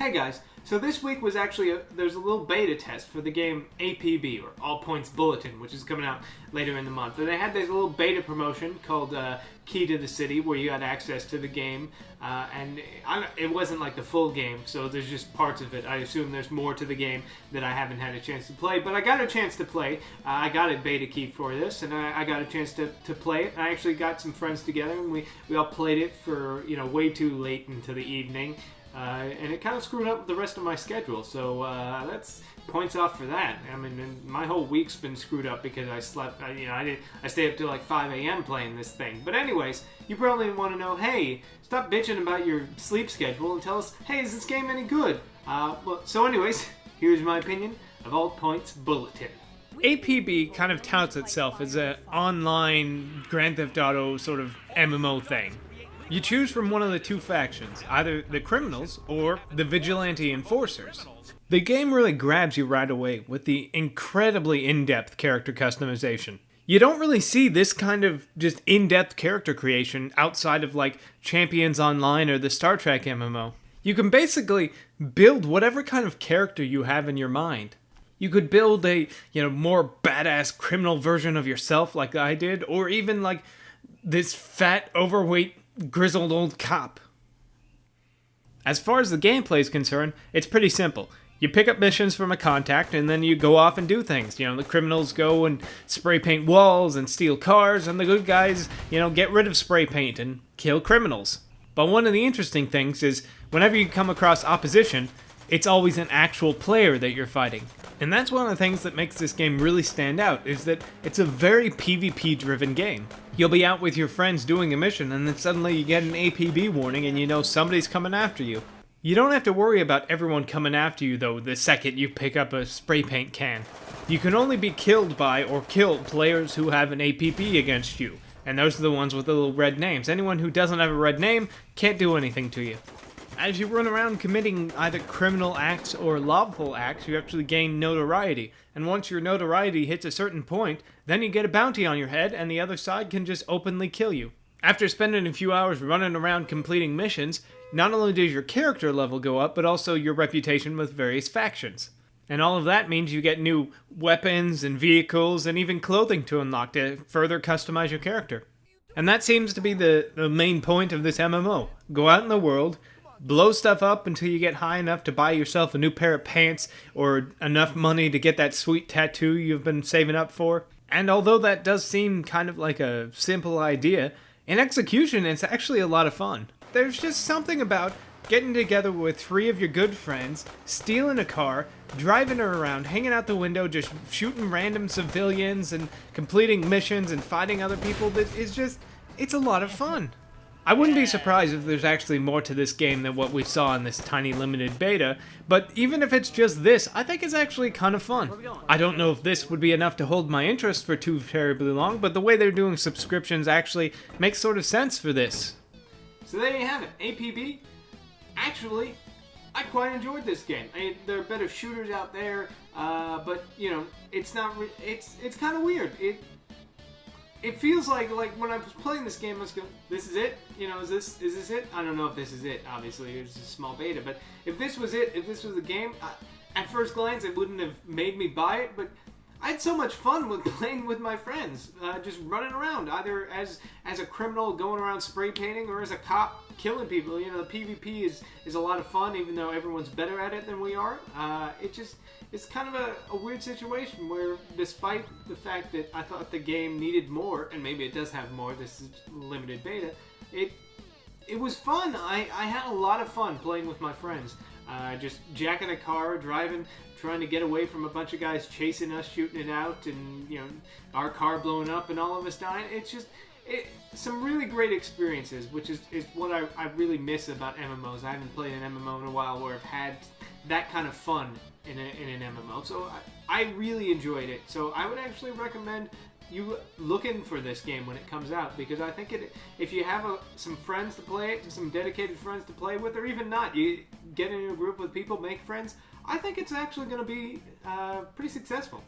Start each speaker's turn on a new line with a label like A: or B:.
A: Hey guys, so this week was actually there's a little beta test for the game APB, or All Points Bulletin, which is coming out later in the month. And they had this little beta promotion called Key to the City, where you had access to the game, and it wasn't like the full game, so there's just parts of it. I assume there's more to the game that I haven't had a chance to play, but I got a chance to play. I got a beta key for this, and I got a chance to play it. I actually got some friends together, and we all played it for way too late into the evening. And it kind of screwed up the rest of my schedule, so that's points off for that. I mean, my whole week's been screwed up because I slept. I stayed up till like 5 a.m. playing this thing. But anyways, you probably want to know, hey, stop bitching about your sleep schedule and tell us, hey, is this game any good? So anyways, here's my opinion of All Points Bulletin.
B: APB kind of touts itself as an online Grand Theft Auto sort of MMO thing. You choose from one of the two factions, either the criminals or the vigilante enforcers. The game really grabs you right away with the incredibly in-depth character customization. You don't really see this kind of just in-depth character creation outside of like Champions Online or the Star Trek MMO. You can basically build whatever kind of character you have in your mind. You could build a, more badass criminal version of yourself like I did, or even like this fat, overweight, grizzled old cop. As far as the gameplay is concerned, it's pretty simple. You pick up missions from a contact and then you go off and do things. The criminals go and spray paint walls and steal cars, and the good guys, get rid of spray paint and kill criminals. But one of the interesting things is whenever you come across opposition, it's always an actual player that you're fighting. And that's one of the things that makes this game really stand out, is that it's a very PvP-driven game. You'll be out with your friends doing a mission, and then suddenly you get an APB warning and you know somebody's coming after you. You don't have to worry about everyone coming after you, though, the second you pick up a spray paint can. You can only be killed by or kill players who have an APB against you, and those are the ones with the little red names. Anyone who doesn't have a red name can't do anything to you. As you run around committing either criminal acts or lawful acts, you actually gain notoriety. And once your notoriety hits a certain point, then you get a bounty on your head and the other side can just openly kill you. After spending a few hours running around completing missions, not only does your character level go up, but also your reputation with various factions. And all of that means you get new weapons and vehicles and even clothing to unlock to further customize your character. And that seems to be the main point of this MMO. Go out in the world, blow stuff up until you get high enough to buy yourself a new pair of pants or enough money to get that sweet tattoo you've been saving up for. And although that does seem kind of like a simple idea, in execution it's actually a lot of fun. There's just something about getting together with 3 of your good friends, stealing a car, driving her around, hanging out the window, just shooting random civilians and completing missions and fighting other people. That is just, it's a lot of fun. I wouldn't be surprised if there's actually more to this game than what we saw in this tiny limited beta, but even if it's just this, I think it's actually kind of fun. I don't know if this would be enough to hold my interest for too terribly long, but the way they're doing subscriptions actually makes sort of sense for this.
A: So there you have it, APB. Actually, I quite enjoyed this game. There are better shooters out there, but it's not. It's kind of weird. It feels like when I was playing this game, I was going, this is it? Is this it? I don't know if this is it, obviously. It's a small beta, but if this was it, if this was the game, at first glance, it wouldn't have made me buy it, but I had so much fun with playing with my friends, just running around, either as a criminal going around spray painting or as a cop killing people. The PvP is a lot of fun, even though everyone's better at it than we are. It's kind of a weird situation where, despite the fact that I thought the game needed more, and maybe it does have more, this is limited beta, it was fun. I had a lot of fun playing with my friends. Just jacking a car, driving, trying to get away from a bunch of guys chasing us, shooting it out, and our car blowing up and all of us dying. It's just some really great experiences, which is what I really miss about MMOs. I haven't played an MMO in a while where I've had that kind of fun in an MMO. So I really enjoyed it. So I would actually recommend you looking for this game when it comes out, because I think if you have some friends to play it, some dedicated friends to play with, or even not, you get in a group with people, make friends, I think it's actually going to be pretty successful.